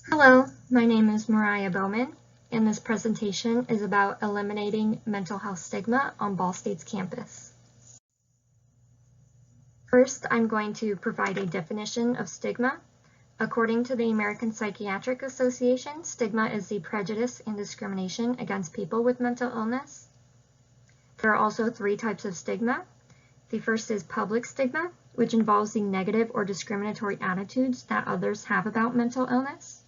Hello, my name is Mariah Bowman, and this presentation is about eliminating mental health stigma on Ball State's campus. First, I'm going to provide a definition of stigma. According to the American Psychiatric Association, stigma is the prejudice and discrimination against people with mental illness. There are also three types of stigma. The first is public stigma, which involves the negative or discriminatory attitudes that others have about mental illness.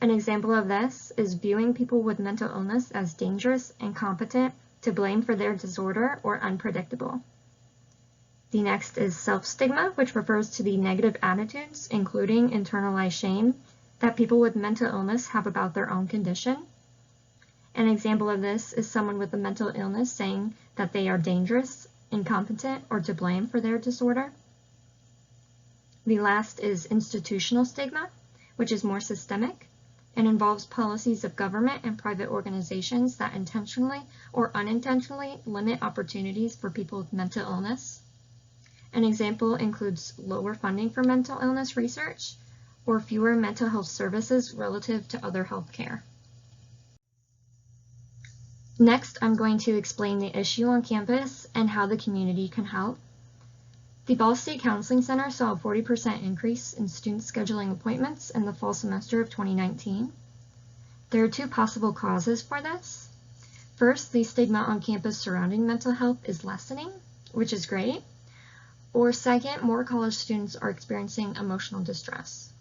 An example of this is viewing people with mental illness as dangerous, incompetent, to blame for their disorder, or unpredictable. The next is self-stigma, which refers to the negative attitudes, including internalized shame, that people with mental illness have about their own condition. An example of this is someone with a mental illness saying that they are dangerous, incompetent, or to blame for their disorder. The last is institutional stigma, which is more systemic and involves policies of government and private organizations that intentionally or unintentionally limit opportunities for people with mental illness. An example includes lower funding for mental illness research or fewer mental health services relative to other health care. Next, I'm going to explain the issue on campus and how the community can help. The Ball State Counseling Center saw a 40% increase in students scheduling appointments in the fall semester of 2019. There are two possible causes for this. First, the stigma on campus surrounding mental health is lessening, which is great. Or second, more college students are experiencing emotional distress.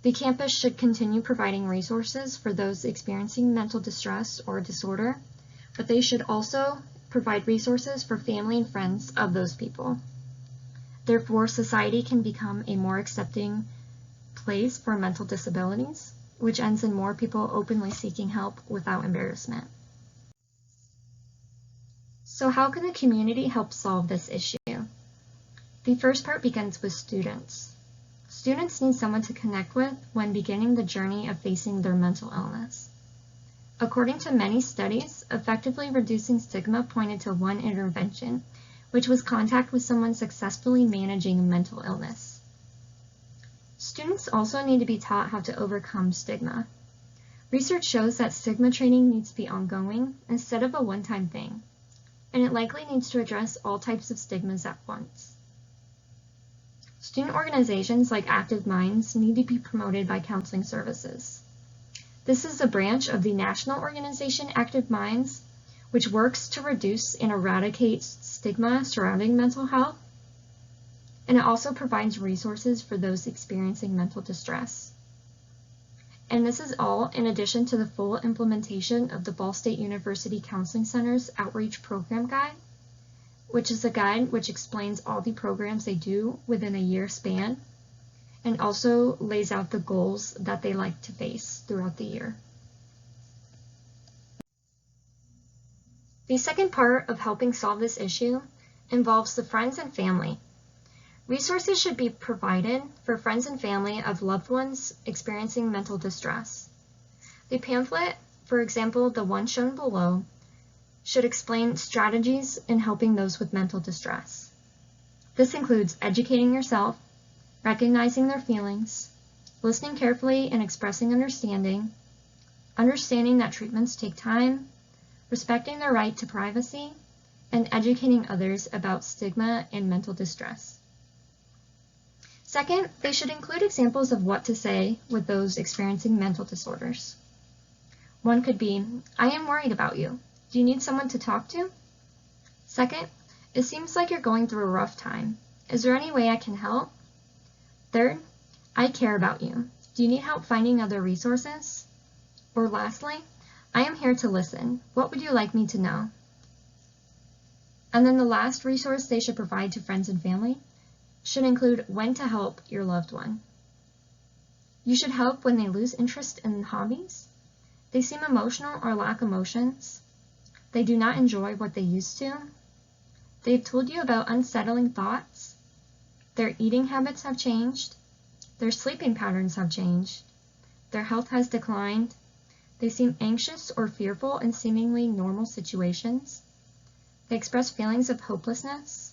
The campus should continue providing resources for those experiencing mental distress or disorder, but they should also provide resources for family and friends of those people. Therefore, society can become a more accepting place for mental disabilities, which ends in more people openly seeking help without embarrassment. So how can the community help solve this issue? The first part begins with students. Students need someone to connect with when beginning the journey of facing their mental illness. According to many studies, effectively reducing stigma pointed to one intervention, which was contact with someone successfully managing a mental illness. Students also need to be taught how to overcome stigma. Research shows that stigma training needs to be ongoing instead of a one-time thing, and it likely needs to address all types of stigmas at once. Student organizations like Active Minds need to be promoted by counseling services. This is a branch of the national organization Active Minds, which works to reduce and eradicate stigma surrounding mental health, and it also provides resources for those experiencing mental distress. And this is all in addition to the full implementation of the Ball State University Counseling Center's Outreach Program Guide, which is a guide which explains all the programs they do within a year span, and also lays out the goals that they like to face throughout the year. The second part of helping solve this issue involves the friends and family. Resources should be provided for friends and family of loved ones experiencing mental distress. The pamphlet, for example, the one shown below, should explain strategies in helping those with mental distress. This includes educating yourself, recognizing their feelings, listening carefully and expressing understanding, understanding that treatments take time, respecting their right to privacy, and educating others about stigma and mental distress. Second, they should include examples of what to say with those experiencing mental disorders. One could be, "I am worried about you. Do you need someone to talk to?" Second, "It seems like you're going through a rough time. Is there any way I can help?" Third, "I care about you. Do you need help finding other resources?" Or lastly, "I am here to listen. What would you like me to know?" And then the last resource they should provide to friends and family should include when to help your loved one. You should help when they lose interest in hobbies, they seem emotional or lack emotions, they do not enjoy what they used to, they've told you about unsettling thoughts, their eating habits have changed, their sleeping patterns have changed, their health has declined, they seem anxious or fearful in seemingly normal situations, they express feelings of hopelessness,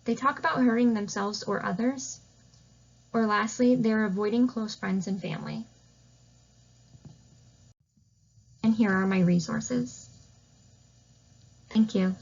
they talk about hurting themselves or others, or lastly, they are avoiding close friends and family. and here are my resources. Thank you.